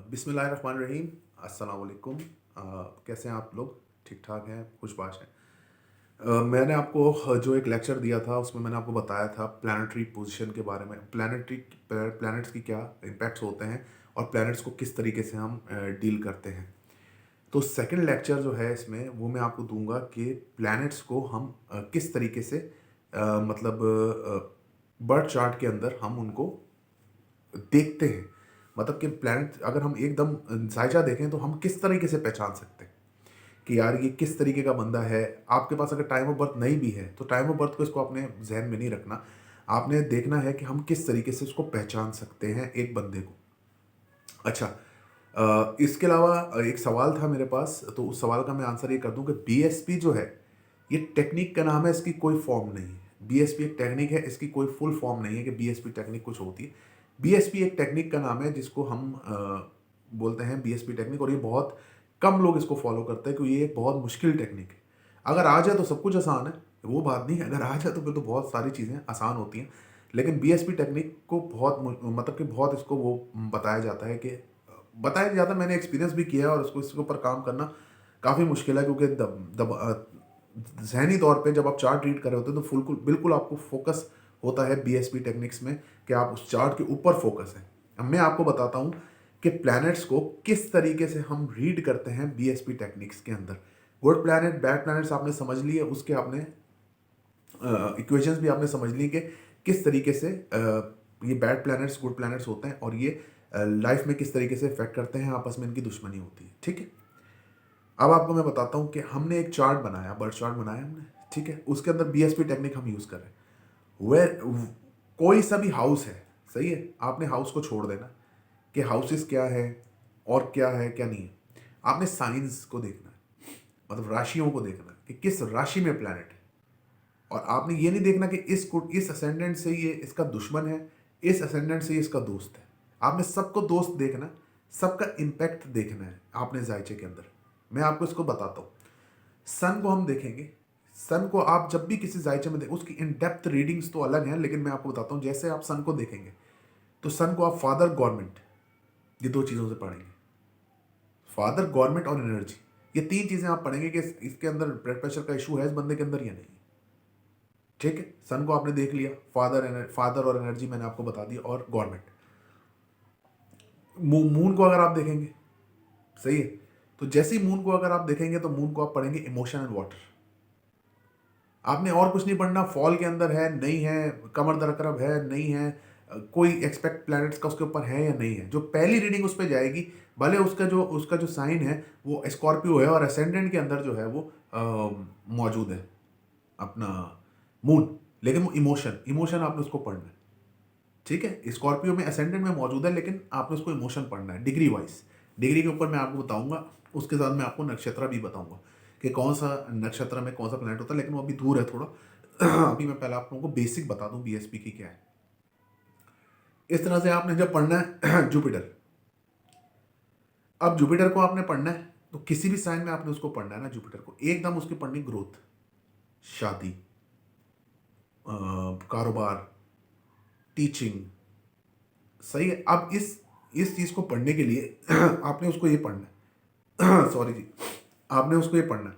बिस्मिल्लाहिर्रहमानिर्रहीम। अस्सलाम वालेकुम। कैसे हैं आप लोग? ठीक ठाक हैं, खुशबाश हैं। मैंने आपको जो एक लेक्चर दिया था उसमें मैंने आपको बताया था प्लानिटरी पोजीशन के बारे में, प्लैनेट्स की क्या इम्पैक्ट्स होते हैं और प्लैनेट्स को किस तरीके से हम डील करते हैं। तो सेकंड लेक्चर जो है इसमें वो मैं आपको दूंगा कि प्लैनेट्स को हम किस तरीके से मतलब बर्थ चार्ट के अंदर हम उनको देखते हैं। मतलब कि प्लैनेट अगर हम एकदम जायजा देखें तो हम किस तरीके से पहचान सकते हैं कि यार ये किस तरीके का बंदा है। आपके पास अगर टाइम ऑफ बर्थ नहीं भी है तो टाइम ऑफ बर्थ को इसको अपने जहन में नहीं रखना। आपने देखना है कि हम किस तरीके से उसको पहचान सकते हैं एक बंदे को। अच्छा, इसके अलावा एक सवाल था मेरे पास, तो उस सवाल का मैं आंसर ये कर दूं कि बीएसपी जो है ये टेक्निक का नाम है, इसकी कोई फॉर्म नहीं है। बीएसपी एक टेक्निक है, इसकी कोई फुल फॉर्म नहीं है कि बीएसपी टेक्निक कुछ होती है। बीएसपी एक टेक्निक का नाम है जिसको हम बोलते हैं बीएसपी टेक्निक, और ये बहुत कम लोग इसको फॉलो करते हैं क्योंकि ये एक बहुत मुश्किल टेक्निक है। अगर आ जाए तो सब कुछ आसान है, वो बात नहीं है। अगर आ जाए तो फिर तो बहुत सारी चीज़ें आसान होती हैं। लेकिन बीएसपी टेक्निक को बहुत मतलब कि बहुत इसको वो बताया जाता है कि बताया जाता है, मैंने एक्सपीरियंस भी किया है, और इसके ऊपर काम करना काफ़ी मुश्किल है क्योंकि जहनी तौर पे जब आप चार्ट रीड कर रहे होते हैं तो बिल्कुल बिल्कुल आपको फोकस होता है बीएसपी टेक्निक्स में कि आप उस चार्ट के ऊपर फोकस है। अब मैं आपको बताता हूँ कि प्लैनेट्स को किस तरीके से हम रीड करते हैं बीएसपी टेक्निक्स के अंदर। गुड प्लैनेट बैड प्लैनेट्स आपने समझ लिए, उसके आपने इक्वेशंस भी आपने समझ ली कि किस तरीके से ये बैड प्लैनेट्स गुड प्लैनेट्स होते हैं और ये लाइफ में किस तरीके से इफेक्ट करते हैं, आपस में इनकी दुश्मनी होती है। ठीक है, अब आपको मैं बताता हूँ कि हमने एक चार्ट बनाया, बर्थ चार्ट बनाया हमने। ठीक है, उसके अंदर बीएसपी टेक्निक हम यूज़ कर रहे हैं। वे कोई सा भी हाउस है, सही है, आपने हाउस को छोड़ देना कि हाउसेस क्या है और क्या है क्या नहीं है। आपने साइंस को देखना है, मतलब राशियों को देखना है कि किस राशि में प्लैनेट है। और आपने ये नहीं देखना कि इस असेंडेंट से ये इसका दुश्मन है, इस असेंडेंट से ये इसका दोस्त है। आपने सबको दोस्त देखना, सबका इम्पैक्ट देखना है आपने जायचे के अंदर। मैं आपको इसको बताता हूँ। सन को हम देखेंगे, सन को आप जब भी किसी जायचे में देखें, उसकी इन डेप्थ रीडिंग्स तो अलग हैं, लेकिन मैं आपको बताता हूँ जैसे आप सन को देखेंगे तो सन को आप फादर गवर्नमेंट, ये दो चीज़ों से पढ़ेंगे। फादर गवर्नमेंट और एनर्जी, ये तीन चीज़ें आप पढ़ेंगे कि इसके अंदर ब्लड प्रेशर का इशू है इस बंदे के अंदर या नहीं। ठीक है, सन को आपने देख लिया, फादर और एनर्जी मैंने आपको बता दिया, और गवर्नमेंट। मून को अगर आप देखेंगे, सही है, तो जैसे ही मून को अगर आप देखेंगे तो मून को आप पढ़ेंगे इमोशन एंड वाटर। आपने और कुछ नहीं पढ़ना, फॉल के अंदर है नहीं है, कमर दरकरब है नहीं है, कोई एक्सपेक्ट प्लैनेट्स का उसके ऊपर है या नहीं है। जो पहली रीडिंग उस पर जाएगी, भले उसका जो साइन है वो स्कॉर्पियो है और असेंडेंट के अंदर जो है वो मौजूद है अपना मून, लेकिन वो इमोशन इमोशन आपने उसको पढ़ना है। ठीक है, स्कॉर्पियो में असेंडेंट में मौजूद है, लेकिन आपने उसको इमोशन पढ़ना है डिग्री वाइज। डिग्री के ऊपर मैं आपको बताऊंगा, उसके साथ मैं आपको नक्षत्र भी बताऊंगा कि कौन सा नक्षत्र में कौन सा प्लैनेट होता है, लेकिन वो अभी दूर है थोड़ा। अभी मैं पहले आप लोगों को बेसिक बता दूं बीएसपी की क्या है। इस तरह से आपने जब पढ़ना है जुपिटर, अब जुपिटर को आपने पढ़ना है तो किसी भी साइन में आपने उसको पढ़ना है ना, जुपिटर को एकदम उसकी पढ़नी, ग्रोथ, शादी, कारोबार, टीचिंग, सही है। अब इस चीज को पढ़ने के लिए आपने उसको ये पढ़ना है सॉरी जी, आपने उसको ये पढ़ना है।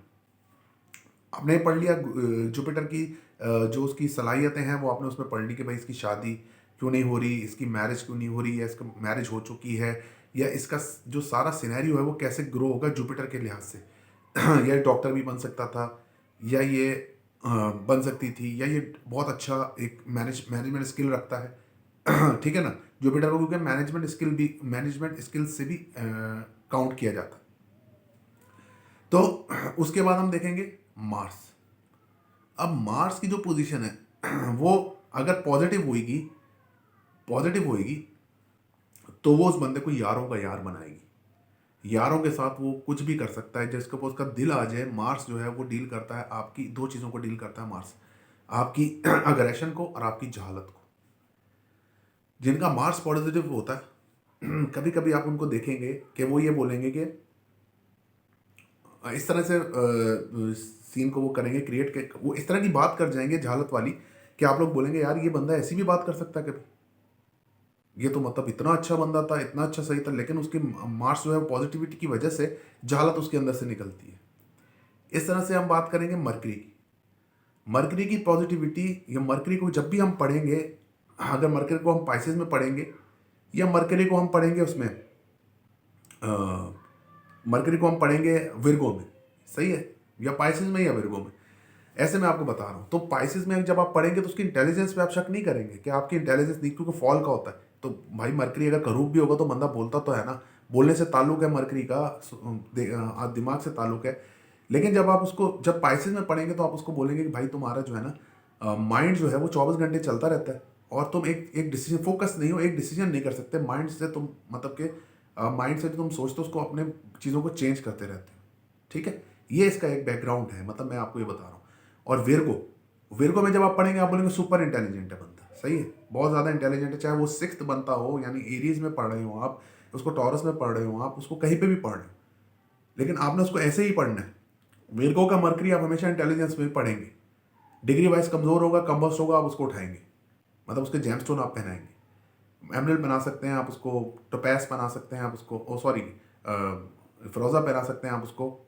आपने पढ़ लिया जुपिटर की जो उसकी सलाहियतें हैं वो आपने उसमें पढ़ ली कि भाई इसकी शादी क्यों नहीं हो रही, इसकी मैरिज क्यों नहीं हो रही, या इसका मैरिज हो चुकी है, या इसका जो सारा सिनेरियो है वो कैसे ग्रो होगा जुपिटर के लिहाज से। या डॉक्टर भी बन सकता था, या ये बन सकती थी, या ये बहुत अच्छा एक मैनेजमेंट स्किल रखता है। ठीक है ना, जुपिटर को क्योंकि मैनेजमेंट स्किल से भी काउंट किया जाता है। तो उसके बाद हम देखेंगे मार्स। अब मार्स की जो पोजीशन है वो अगर पॉजिटिव होएगी तो वो उस बंदे को यारों का यार बनाएगी। यारों के साथ वो कुछ भी कर सकता है, जिसके ऊपर उसका दिल आ जाए। मार्स जो है वो डील करता है आपकी दो चीज़ों को डील करता है मार्स, आपकी अग्रेशन को और आपकी जहालत को। जिनका मार्स पॉजिटिव होता है कभी कभी आप उनको देखेंगे कि वो ये बोलेंगे कि इस तरह से सीन को वो करेंगे क्रिएट के, वो इस तरह की बात कर जाएंगे जहालत वाली कि आप लोग बोलेंगे यार ये बंदा ऐसी भी बात कर सकता है कभी। ये तो मतलब इतना अच्छा बंदा था, इतना अच्छा सही था, लेकिन उसकी मार्स जो है पॉजिटिविटी की वजह से जहालत उसके अंदर से निकलती है। इस तरह से हम बात करेंगे मरकरी की। मरकरी की पॉजिटिविटी, या मरकरी को जब भी हम पढ़ेंगे, अगर मरकरी को हम पाइसेस में पढ़ेंगे या मरकरी को हम पढ़ेंगे उसमें मरकरी को हम पढ़ेंगे विर्गो में, सही है, या पाइसेस में या विर्गो में, ऐसे मैं आपको बता रहा हूँ। तो पाइसेस में जब आप पढ़ेंगे तो उसकी इंटेलिजेंस पे आप शक नहीं करेंगे कि आपकी इंटेलिजेंस नहीं, क्योंकि फॉल का होता है। तो भाई मरकरी अगर करूब भी होगा तो बंदा बोलता तो है ना, बोलने से ताल्लुक है मरकरी का, दिमाग से ताल्लुक है। लेकिन जब आप उसको जब पाइसेस में पढ़ेंगे तो आप उसको बोलेंगे कि भाई तुम्हारा जो है ना माइंड जो है वो 24 घंटे चलता रहता है, और तुम एक एक डिसीजन फोकस नहीं हो, एक डिसीजन नहीं कर सकते माइंड से। तुम मतलब कि माइंड से जो तुम सोचते हो उसको, अपने चीज़ों को चेंज करते रहते हो। ठीक है, ये इसका एक बैकग्राउंड है, मतलब मैं आपको ये बता रहा हूँ। और विर्गो, विर्गो में जब आप पढ़ेंगे आप बोलेंगे सुपर इंटेलिजेंट है बंदा, सही है, बहुत ज़्यादा इंटेलिजेंट है, चाहे वो सिक्स्थ बनता हो, यानी एरीज में पढ़ रहे हो आप, उसको टॉरस में पढ़ रहे हो आप, उसको कहीं पे भी पढ़ रहे हो, लेकिन आपने उसको ऐसे ही पढ़ना है। विर्गो का मरकरी आप हमेशा इंटेलिजेंस में पढ़ेंगे। डिग्री वाइज कमजोर होगा, कम्बस्ट होगा, आप उसको उठाएंगे, मतलब उसके जेमस्टोन आप पहनाएंगे, एमरल्ड बना सकते हैं आप उसको, टोपैस बना सकते हैं आप उसको, ओ सॉरी फिरोजा पहना सकते हैं आप उसको।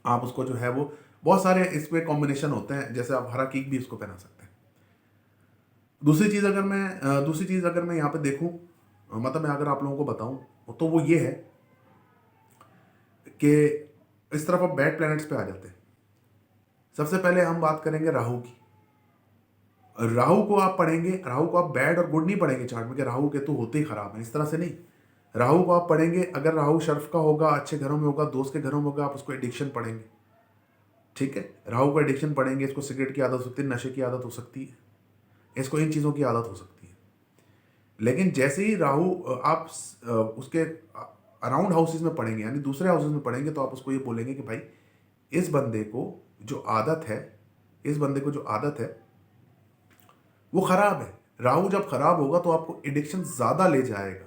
आप उसको जो है वो बहुत सारे इसमें कॉम्बिनेशन होते हैं, जैसे आप हरा कीक भी इसको पहना सकते हैं। दूसरी चीज़ अगर मैं यहाँ पे देखूँ, मतलब मैं अगर आप लोगों को बताऊँ तो वो ये है कि इस तरफ आप बैड प्लैनेट्स पे आ जाते हैं। सबसे पहले हम बात करेंगे राहु की। राहु को आप पढ़ेंगे, राहु को आप बैड और गुड नहीं पढ़ेंगे चार्ट में कि राहु केतु होते ही खराब है, इस तरह से नहीं। राहु को आप पढ़ेंगे, अगर राहु शर्फ का होगा, अच्छे घरों में होगा, दोस्त के घरों में होगा, आप उसको एडिक्शन पढ़ेंगे। ठीक है, राहु को एडिक्शन पढ़ेंगे, इसको सिगरेट की आदत हो सकती है, नशे की आदत हो सकती है, इसको इन चीज़ों की आदत हो सकती है। लेकिन जैसे ही राहु आप उसके अराउंड हाउसेज में पढ़ेंगे, यानी दूसरे हाउसेज में पढ़ेंगे, तो आप उसको ये बोलेंगे कि भाई इस बंदे को जो आदत है, इस बंदे को जो आदत है वो खराब है। राहु जब खराब होगा तो आपको एडिक्शन ज्यादा ले जाएगा।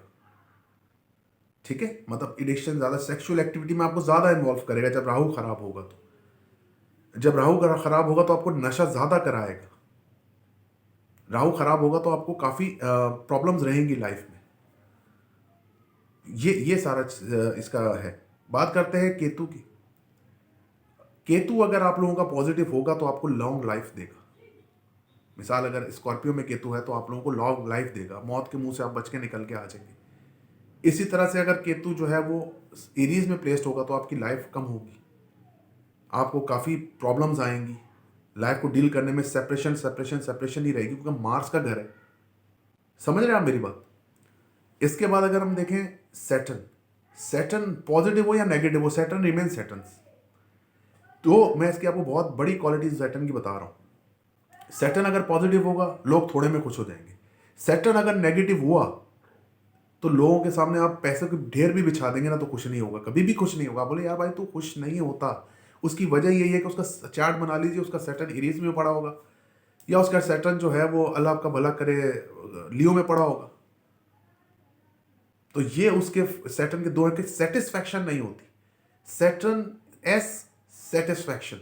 ठीक है, मतलब एडिक्शन ज्यादा, सेक्सुअल एक्टिविटी में आपको ज्यादा इन्वॉल्व करेगा जब राहु खराब होगा। तो जब राहु खराब होगा तो आपको नशा ज्यादा कराएगा। राहु खराब होगा तो आपको काफी प्रॉब्लम्स रहेंगी लाइफ में। ये सारा इसका है। बात करते हैं केतु की। केतु अगर आप लोगों का पॉजिटिव होगा तो आपको लॉन्ग लाइफ देगा। मिसाल अगर स्कॉर्पियो में केतु है तो आप लोगों को लॉन्ग लाइफ देगा, मौत के मुंह से आप बच के निकल के आ जाएंगे। इसी तरह से अगर केतु जो है वो एरीज में प्लेस्ड होगा तो आपकी लाइफ कम होगी, आपको काफ़ी प्रॉब्लम्स आएंगी लाइफ को डील करने में। सेपरेशन सेपरेशन सेपरेशन ही रहेगी, क्योंकि मार्स का घर है। समझ रहे हैं आप मेरी बात? इसके बाद अगर हम देखें सैटर्न, सैटर्न पॉजिटिव हो या नेगेटिव हो, सैटर्न रिमेन सैटर्न। तो मैं इसकी आपको बहुत बड़ी क्वालिटी सैटर्न की बता रहा हूं। सैटर्न अगर पॉजिटिव होगा लोग थोड़े में खुश हो जाएंगे। सैटर्न अगर नेगेटिव हुआ तो लोगों के सामने आप पैसे के ढेर भी बिछा देंगे ना तो खुश नहीं होगा, कभी भी खुश नहीं होगा। बोले यार भाई तू खुश नहीं होता, उसकी वजह यही है कि उसका चार्ट बना लीजिए, उसका सैटर्न एरीज में पड़ा होगा, या उसका सैटर्न जो है वो अल्लाह आपका भला करे लियो में पड़ा होगा। तो ये उसके सैटर्न के दो है कि सेटिस्फैक्शन नहीं होती। सैटर्न एस सेटिस्फैक्शन,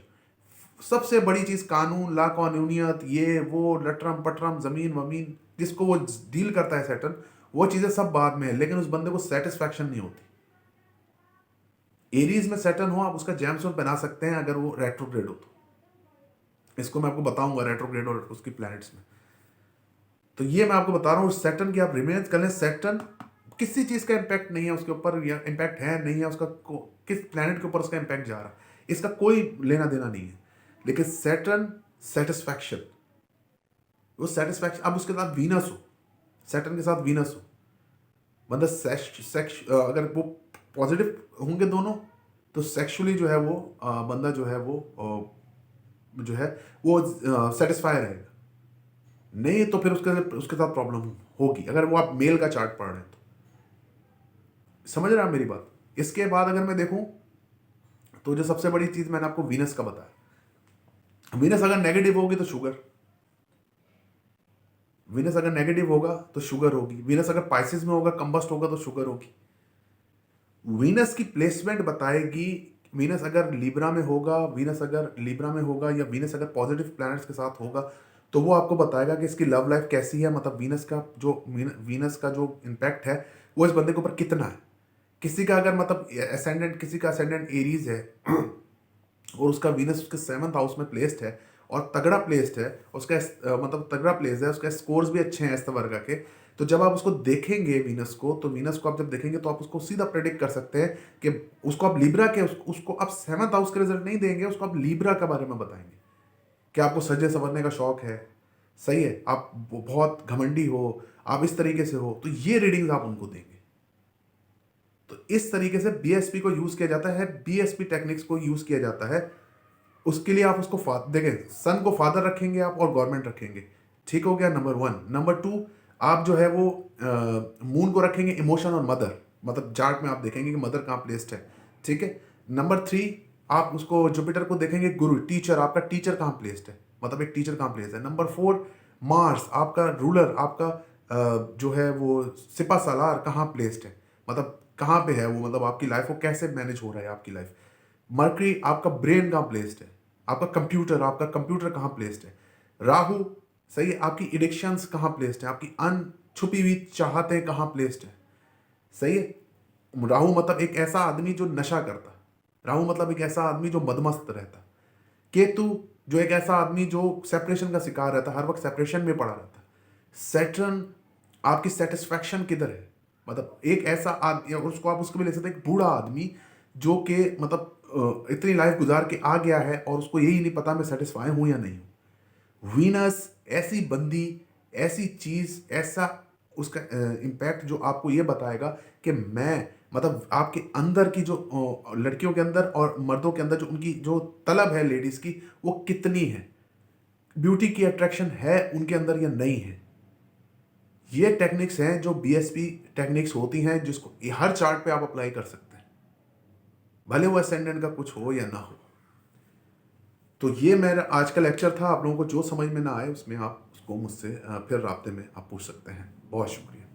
सबसे बड़ी चीज कानून, ला कानूनियत, ये वो लटरम पटरम जमीन वमीन, जिसको वो डील करता है सैटर्न, वो चीजें सब बाद में है, लेकिन उस बंदे को सेटिस्फैक्शन नहीं होती। एरीज में सैटर्न हो, आप उसका जेमस्टोन पहना सकते हैं अगर वो रेट्रोग्रेड हो तो। इसको मैं आपको बताऊंगा रेट्रोग्रेड और उसकी प्लैनेट्स में। तो ये मैं आपको बता रहा हूँ, सैटर्न की आप रिमेन्स कर लें। सैटर्न किसी चीज का इंपैक्ट नहीं है उसके ऊपर, या इंपैक्ट है नहीं है उसका, किस प्लैनेट के ऊपर उसका इंपैक्ट जा रहा है, इसका कोई लेना देना नहीं है। लेकिन सैटर्न सेटिस्फैक्शन, वो सेटिस्फैक्शन। अब उसके साथ वीनस हो, सैटर्न के साथ वीनस हो, मतलब सेक्स अगर वो पॉजिटिव होंगे दोनों तो सेक्सुअली जो है वो बंदा जो है वो सेटिस्फाई रहेगा। नहीं तो फिर उसके उसके साथ प्रॉब्लम होगी, अगर वो आप मेल का चार्ट पढ़ रहे हैं तो। समझ रहे हैं आप मेरी बात? इसके बाद अगर मैं देखूं तो जो सबसे बड़ी चीज मैंने आपको वीनस का बताया, वीनस अगर नेगेटिव होगी तो शुगर, वीनस अगर नेगेटिव होगा तो शुगर होगी। वीनस अगर पाइसेस में होगा, कंबस्ट होगा, तो शुगर होगी। वीनस की प्लेसमेंट बताएगी। वीनस अगर लिब्रा में होगा, वीनस अगर लिब्रा में होगा, या वीनस अगर पॉजिटिव प्लैनेट्स के साथ होगा तो वो आपको बताएगा कि इसकी लव लाइफ कैसी है, मतलब वीनस का जो इम्पैक्ट है वो इस बंदे के ऊपर कितना है। किसी का अगर मतलब असेंडेंट, किसी का असेंडेंट एरीज है और उसका वीनस उसके 7th हाउस में प्लेस्ड है और तगड़ा प्लेस्ड है, उसका मतलब तगड़ा प्लेस है, उसका स्कोर्स भी अच्छे हैं इस वर्ग के, तो जब आप उसको देखेंगे वीनस को, तो वीनस को आप जब देखेंगे तो आप उसको सीधा प्रेडिक्ट कर सकते हैं कि उसको आप लिब्रा के उसको आप 7th हाउस के रिजल्ट नहीं देंगे, उसको आप लिब्रा के बारे में बताएंगे कि आपको सजने संवरने का शौक है, सही है, आप बहुत घमंडी हो, आप इस तरीके से हो, तो ये रीडिंग्स आप उनको देंगे। तो इस तरीके से बीएसपी को यूज किया जाता है, बीएसपी टेक्निक्स को यूज किया जाता है। उसके लिए आप उसको देखें, सन को फादर रखेंगे आप और गवर्नमेंट रखेंगे, ठीक हो गया नंबर 1। नंबर 2, आप जो है वो मून को रखेंगे इमोशन और मदर, मतलब चार्ट में आप देखेंगे कि मदर कहाँ प्लेस्ड है, ठीक है। नंबर 3, आप उसको जुपिटर को देखेंगे गुरु, टीचर, आपका टीचर कहाँ प्लेस्ड है, मतलब एक टीचर कहाँ प्लेस्ड है। नंबर 4, मार्स आपका रूलर, आपका जो है वो सिपा सालार कहाँ प्लेस्ड है, मतलब कहाँ पे है वो, मतलब आपकी लाइफ को कैसे मैनेज हो रहा है आपकी लाइफ। मर्करी आपका ब्रेन कहाँ प्लेस्ड है, आपका कंप्यूटर कहाँ प्लेस्ड है। राहु, सही है, आपकी एडिक्शंस कहाँ प्लेस्ड है, आपकी अन छुपी हुई चाहतें कहाँ प्लेस्ड है, सही है। राहु मतलब एक ऐसा आदमी जो नशा करता, राहु मतलब एक ऐसा आदमी जो मदमस्त रहता। केतु जो एक ऐसा आदमी जो सेपरेशन का शिकार रहता, हर वक्त सेपरेशन में पड़ा रहता। सैटर्न आपकी सेटिस्फैक्शन किधर है, मतलब एक ऐसा आदमी, और उसको आप उसको भी ले सकते हैं एक बूढ़ा आदमी जो कि मतलब इतनी लाइफ गुजार के आ गया है और उसको यही नहीं पता मैं सेटिस्फाई हूं या नहीं हूं। वीनस ऐसी बंदी, ऐसी चीज, ऐसा उसका इम्पैक्ट जो आपको ये बताएगा कि मैं, मतलब आपके अंदर की जो लड़कियों के अंदर और मर्दों के अंदर जो उनकी जो तलब है लेडीज की, वो कितनी है, ब्यूटी की अट्रैक्शन है उनके अंदर या नहीं है। ये टेक्निक्स हैं जो बीएसपी टेक्निक्स होती हैं, जिसको हर चार्ट पे आप अप्लाई कर सकते हैं, भले वो असेंडेंट का कुछ हो या ना हो। तो ये मेरा आज का लेक्चर था। आप लोगों को जो समझ में ना आए उसमें आप उसको मुझसे फिर राब्ते में आप पूछ सकते हैं। बहुत शुक्रिया।